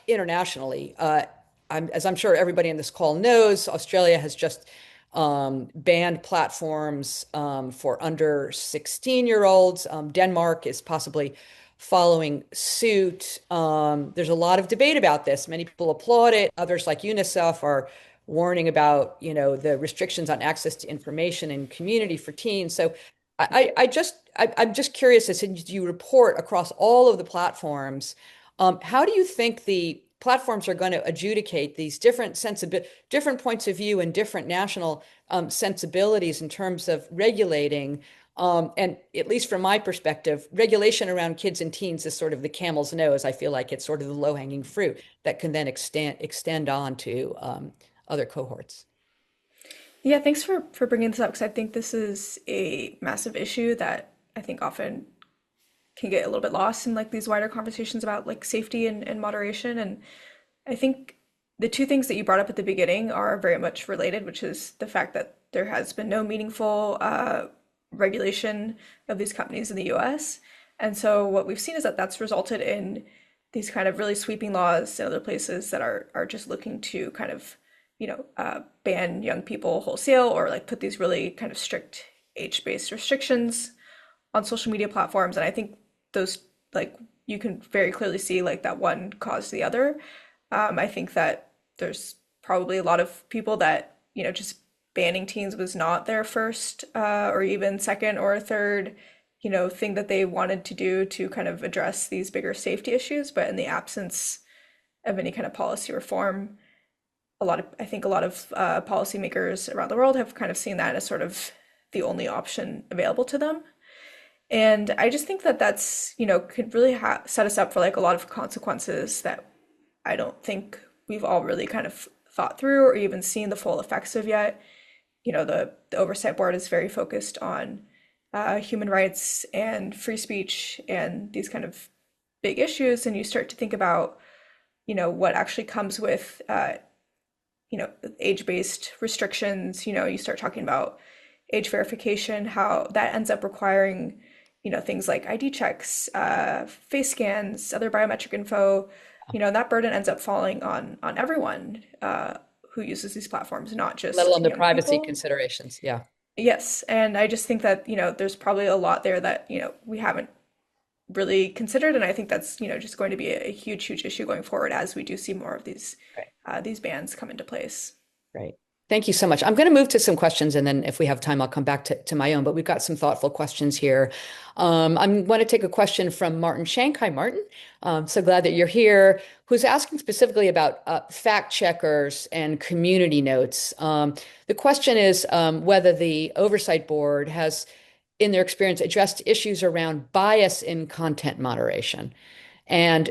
internationally. As I'm sure everybody in this call knows, Australia has just banned platforms for under 16-year-olds. Denmark is possibly following suit. There's a lot of debate about this. Many people applaud it. Others, like UNICEF, are warning about, the restrictions on access to information and community for teens. So I'm just curious, as you report across all of the platforms, how do you think the platforms are going to adjudicate these different points of view and different national sensibilities in terms of regulating? And at least from my perspective, regulation around kids and teens is sort of the camel's nose. I feel like it's sort of the low-hanging fruit that can then extend on to other cohorts. Yeah, thanks for bringing this up because I think this is a massive issue that I think often can get a little bit lost in like these wider conversations about like safety and moderation. And I think the two things that you brought up at the beginning are very much related, which is the fact that there has been no meaningful regulation of these companies in the US. And so what we've seen is that that's resulted in these kind of really sweeping laws in other places that are just looking to kind of, ban young people wholesale or like put these really kind of strict age-based restrictions on social media platforms. And I think those, like, you can very clearly see like that one caused the other. I think that there's probably a lot of people that, just banning teens was not their first or even second or third, thing that they wanted to do to kind of address these bigger safety issues. But in the absence of any kind of policy reform, I think a lot of policymakers around the world have kind of seen that as sort of the only option available to them. And I just think that that's, could really set us up for like a lot of consequences that I don't think we've all really kind of thought through or even seen the full effects of yet. The Oversight Board is very focused on human rights and free speech and these kind of big issues. And you start to think about, what actually comes with, age-based restrictions, you start talking about age verification, how that ends up requiring, things like ID checks, face scans, other biometric info, that burden ends up falling on everyone who uses these platforms, not Let just alone the young privacy people. considerations. Yeah. Yes, and I just think that, there's probably a lot there that, we haven't really considered, and I think that's, just going to be a huge, huge issue going forward as we do see more of Right. these bans come into place. Right. Thank you so much. I'm going to move to some questions, and then if we have time, I'll come back to my own. But we've got some thoughtful questions here. I'm going to take a question from Martin Shank. Hi, Martin. So glad that you're here. Who's asking specifically about fact checkers and community notes. The question is whether the Oversight Board has, in their experience, addressed issues around bias in content moderation and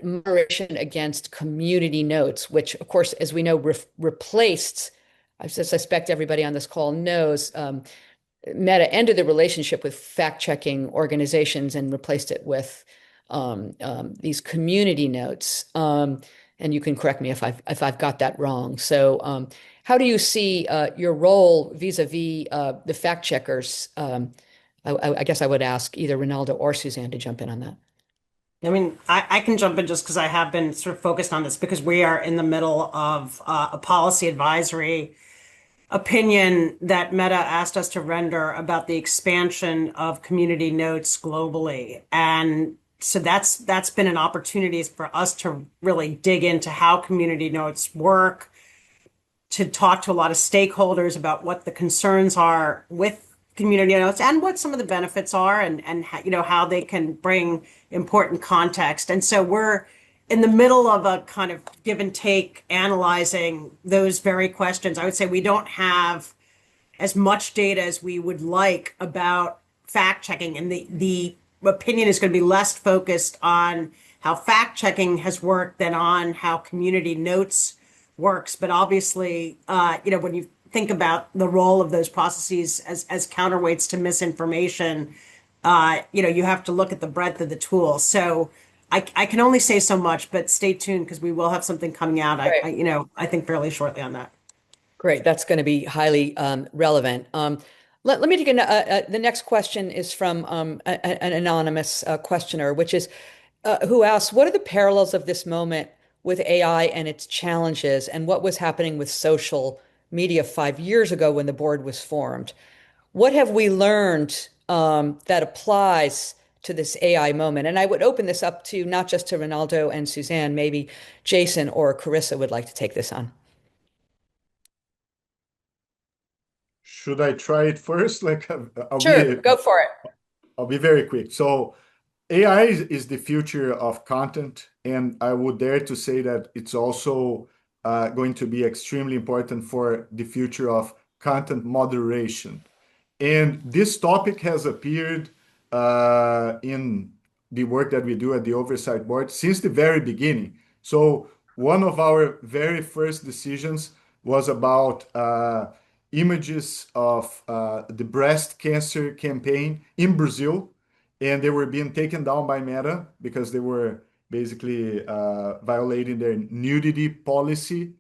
moderation against community notes, which, of course, as we know, replaced, I suspect everybody on this call knows, Meta ended the relationship with fact-checking organizations and replaced it with these community notes. And you can correct me if I've got that wrong. So how do you see your role vis-a-vis the fact checkers? I guess I would ask either Ronaldo or Suzanne to jump in on that. I mean, I can jump in just because I have been sort of focused on this because we are in the middle of a policy advisory opinion that Meta asked us to render about the expansion of community notes globally. And so that's been an opportunity for us to really dig into how community notes work, to talk to a lot of stakeholders about what the concerns are with community notes and what some of the benefits are and how they can bring important context. And so we're in the middle of a kind of give and take analyzing those very questions. I would say we don't have as much data as we would like about fact checking, and the opinion is going to be less focused on how fact checking has worked than on how community notes works. But obviously, when you think about the role of those processes as counterweights to misinformation, you have to look at the breadth of the tool. So I can only say so much, but stay tuned because we will have something coming out. Right. I think fairly shortly on that. Great. That's going to be highly relevant. Let me take the next question is from an anonymous questioner, which is who asks, what are the parallels of this moment with AI and its challenges, and what was happening with social media 5 years ago when the board was formed? What have we learned that applies to this AI moment? And I would open this up to not just to Ronaldo and Suzanne, maybe Jason or Karissa would like to take this on. Should I try it first? Sure, go for it. I'll be very quick. So AI is the future of content, and I would dare to say that it's also going to be extremely important for the future of content moderation. And this topic has appeared in the work that we do at the Oversight Board since the very beginning. So one of our very first decisions was about images of the breast cancer campaign in Brazil, and they were being taken down by Meta because they were basically violating their nudity policy.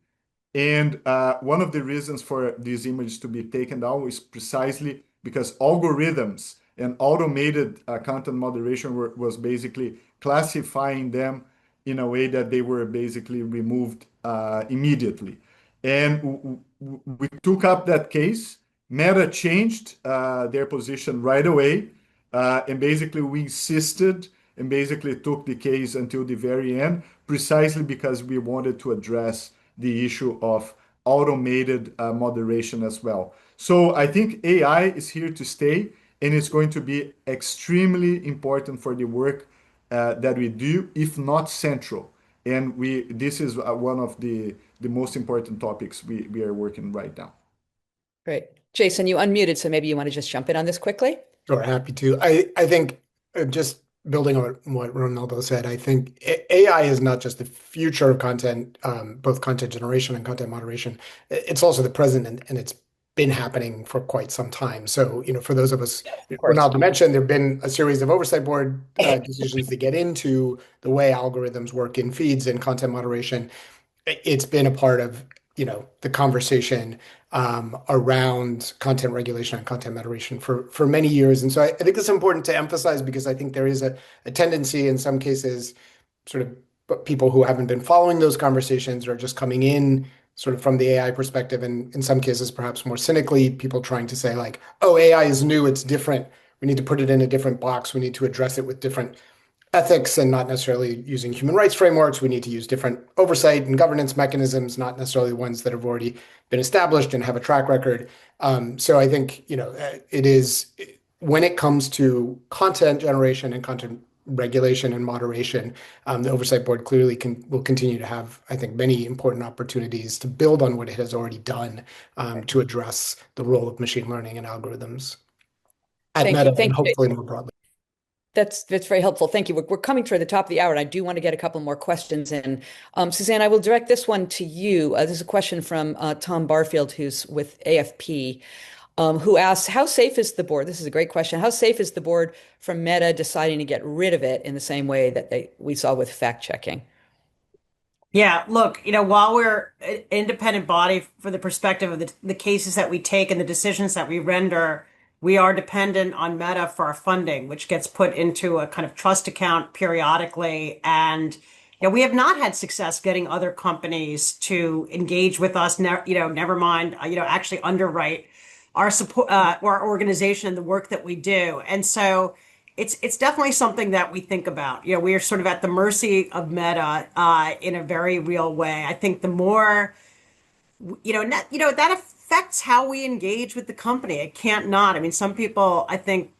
And one of the reasons for these images to be taken down is precisely because algorithms and automated content moderation was basically classifying them in a way that they were basically removed immediately. And we took up that case. Meta changed their position right away. And basically we insisted and basically took the case until the very end, precisely because we wanted to address the issue of automated moderation as well. So I think AI is here to stay, and it's going to be extremely important for the work that we do, if not central. And this is one of the most important topics we are working right now. Great. Jason, you unmuted, so maybe you want to just jump in on this quickly? Sure, happy to. I think just building on what Ronaldo said, I think AI is not just the future of content, both content generation and content moderation. It's also the present, and it's been happening for quite some time. So, for those of us, Ronaldo mentioned, there have been a series of Oversight Board decisions to get into the way algorithms work in feeds and content moderation. It's been a part of the conversation around content regulation and content moderation for many years. And so I think it's important to emphasize because I think there is a tendency in some cases, sort of people who haven't been following those conversations or just coming in sort of from the AI perspective, and in some cases, perhaps more cynically, people trying to say like, oh, AI is new, it's different. We need to put it in a different box. We need to address it with different ethics and not necessarily using human rights frameworks. We need to use different oversight and governance mechanisms, not necessarily ones that have already been established and have a track record. So I think, it is when it comes to content generation and content regulation and moderation, the Oversight Board clearly will continue to have, I think, many important opportunities to build on what it has already done to address the role of machine learning and algorithms at Thank you. Meta and hopefully more broadly. That's very helpful. Thank you. We're coming toward the top of the hour, and I do want to get a couple more questions in. Suzanne, I will direct this one to you. This is a question from Tom Barfield, who's with AFP, who asks, how safe is the board? This is a great question. How safe is the board from Meta deciding to get rid of it in the same way that we saw with fact checking? Yeah, look, while we're an independent body for the perspective of the cases that we take and the decisions that we render, we are dependent on Meta for our funding, which gets put into a kind of trust account periodically. And we have not had success getting other companies to engage with us. Never mind, actually underwrite our support, our organization and the work that we do. And so it's definitely something that we think about. We are sort of at the mercy of Meta in a very real way. I think the more, that affects how we engage with the company. It can't not. I mean, some people, I think,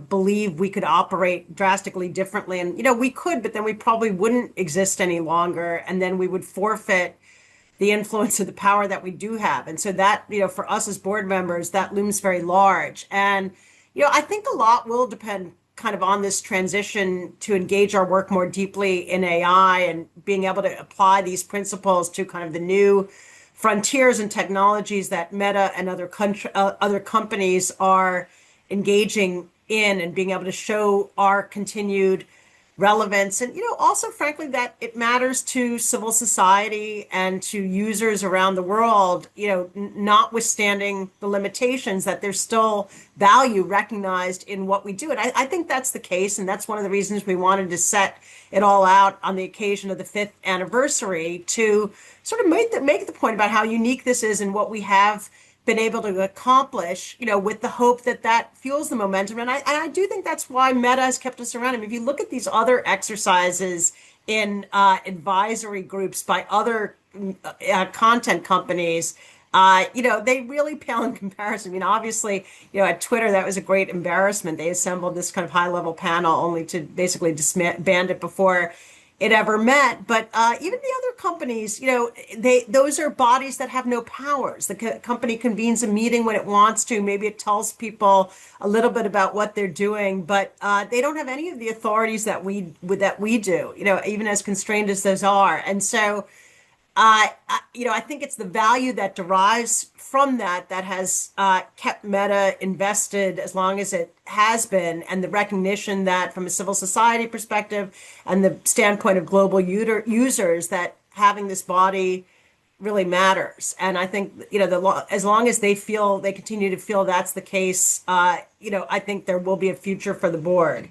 believe we could operate drastically differently. And, we could, but then we probably wouldn't exist any longer. And then we would forfeit the influence of the power that we do have. And so that, for us as board members, that looms very large. And, I think a lot will depend kind of on this transition to engage our work more deeply in AI and being able to apply these principles to kind of the new frontiers and technologies that Meta and other companies are engaging in, and being able to show our continued relevance. And, also, frankly, that it matters to civil society and to users around the world, notwithstanding the limitations, that there's still value recognized in what we do. And I think that's the case. And that's one of the reasons we wanted to set it all out on the occasion of the 5th anniversary to sort of make the point about how unique this is and what we have been able to accomplish, with the hope that fuels the momentum. And I do think that's why Meta has kept us around. I mean, if you look at these other exercises in advisory groups by other content companies, they really pale in comparison. I mean, obviously, at Twitter, that was a great embarrassment. They assembled this kind of high-level panel only to basically disband it before it ever met. But even the other companies, those are bodies that have no powers. The company convenes a meeting when it wants to. Maybe it tells people a little bit about what they're doing, but they don't have any of the authorities that we do. Even as constrained as those are. And so, I think it's the value that derives from that has kept Meta invested as long as it has been, and the recognition that from a civil society perspective and the standpoint of global users, that having this body really matters. And I think, as long as they continue to feel that's the case, I think there will be a future for the board.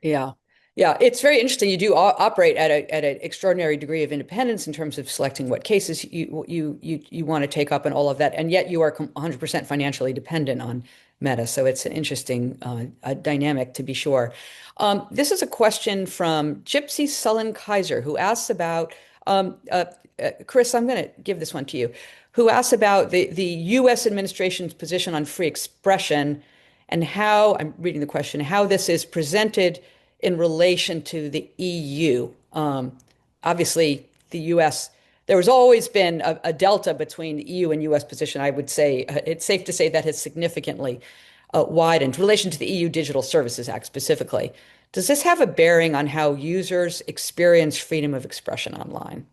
Yeah. Yeah, it's very interesting. You do operate at an extraordinary degree of independence in terms of selecting what cases you want to take up and all of that, and yet you are 100% financially dependent on Meta. So it's an interesting dynamic, to be sure. This is a question from Gypsy Sullen Kaiser, who asks about Chris. I'm going to give this one to you. Who asks about the U.S. administration's position on free expression and how, I'm reading the question, how this is presented in relation to the EU. Obviously, the US, there has always been a delta between the EU and US position. I would say it's safe to say that has significantly widened in relation to the EU Digital Services Act specifically. Does this have a bearing on how users experience freedom of expression online?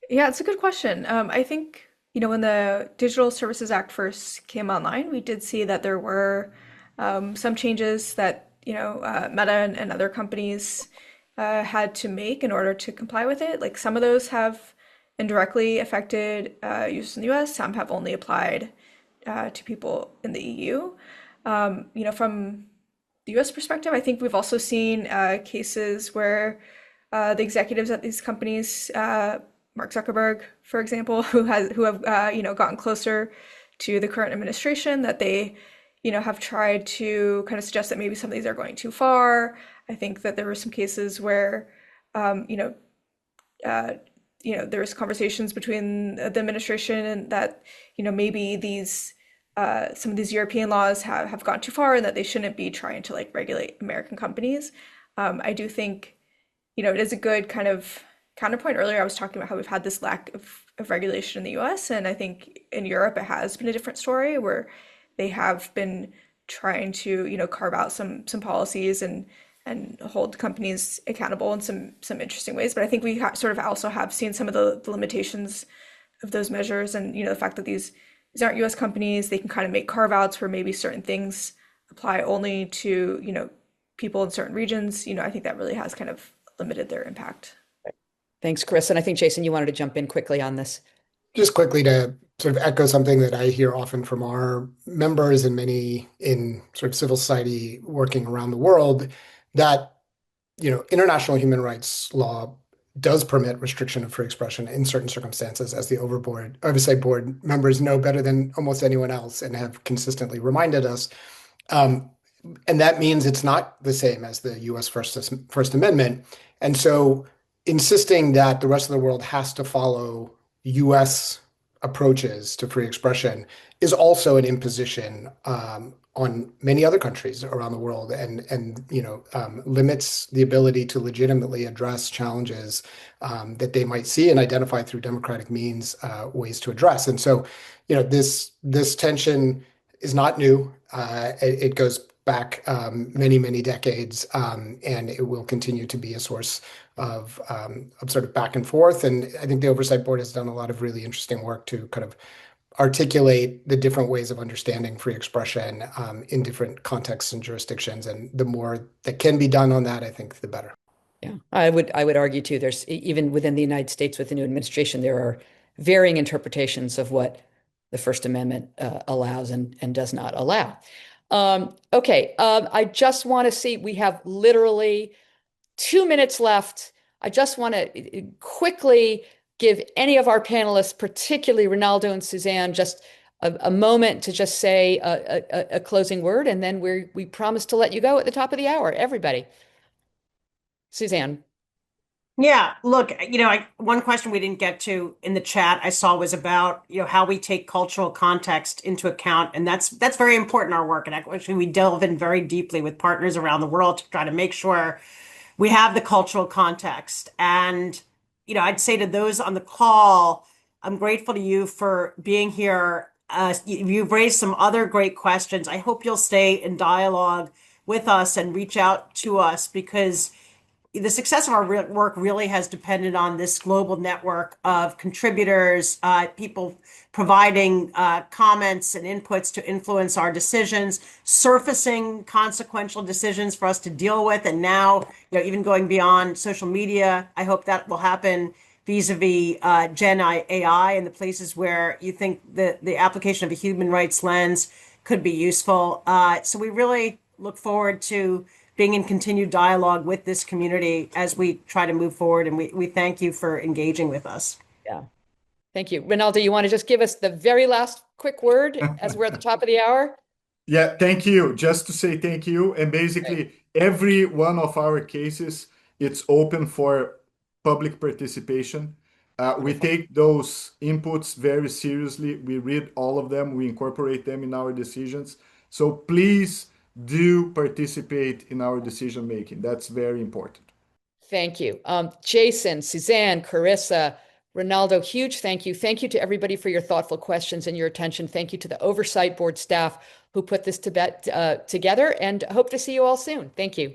Yeah, it's a good question. I think, when the Digital Services Act first came online, we did see that there were some changes that Meta and other companies had to make in order to comply with it. Like some of those have indirectly affected users in the US. Some have only applied to people in the EU. From the US perspective, I think we've also seen cases where the executives at these companies, Mark Zuckerberg, for example, who have gotten closer to the current administration, that they have tried to kind of suggest that maybe some of these are going too far. I think that there were some cases where there was conversations between the administration and that maybe these some of these European laws have gone too far and that they shouldn't be trying to like regulate American companies. I do think it is a good kind of counterpoint. Earlier, I was talking about how we've had this lack of regulation in the US, and I think in Europe it has been a different story where they have been trying to carve out some policies and hold companies accountable in some interesting ways. But I think we sort of also have seen some of the limitations of those measures, and the fact that these aren't US companies, they can kind of make carve outs where maybe certain things apply only to people in certain regions. I think that really has kind of limited their impact. Thanks, Chris. And I think, Jason, you wanted to jump in quickly on this. Just quickly to sort of echo something that I hear often from our members and many in sort of civil society working around the world, that international human rights law does permit restriction of free expression in certain circumstances, as the Oversight Board members know better than almost anyone else and have consistently reminded us. And that means it's not the same as the U.S. First Amendment. And so insisting that the rest of the world has to follow U.S. approaches to free expression is also an imposition on many other countries around the world, and limits the ability to legitimately address challenges that they might see and identify through democratic means ways to address. And so, this tension is not new. It goes back many decades, and it will continue to be a source of sort of back and forth. And I think the Oversight Board has done a lot of really interesting work to kind of articulate the different ways of understanding free expression in different contexts and jurisdictions. And the more that can be done on that, I think the better. Yeah, I would argue too, there's even within the United States with the new administration, there are varying interpretations of what the First Amendment allows and does not allow. Okay, I just want to see, we have literally 2 minutes left. I just want to quickly give any of our panelists, particularly Ronaldo and Suzanne, just a moment to just say a closing word, and then we promise to let you go at the top of the hour. Everybody. Suzanne. Yeah, look, one question we didn't get to in the chat I saw was about, how we take cultural context into account. And that's very important in our work. And actually, we delve in very deeply with partners around the world to try to make sure we have the cultural context. And, I'd say to those on the call, I'm grateful to you for being here. You've raised some other great questions. I hope you'll stay in dialogue with us and reach out to us, because the success of our work really has depended on this global network of contributors, people providing comments and inputs to influence our decisions, surfacing consequential decisions for us to deal with. And now, even going beyond social media, I hope that will happen vis-a-vis Gen AI and the places where you think the application of a human rights lens could be useful. So we really look forward to being in continued dialogue with this community as we try to move forward. And we thank you for engaging with us. Yeah. Thank you. Ronaldo, you want to just give us the very last quick word as we're at the top of the hour? Yeah, thank you. Just to say thank you. And basically, every one of our cases, it's open for public participation. We take those inputs very seriously. We read all of them. We incorporate them in our decisions. So please do participate in our decision making. That's very important. Thank you. Jason, Suzanne, Karissa, Ronaldo, huge thank you. Thank you to everybody for your thoughtful questions and your attention. Thank you to the Oversight Board staff who put this together, and hope to see you all soon. Thank you.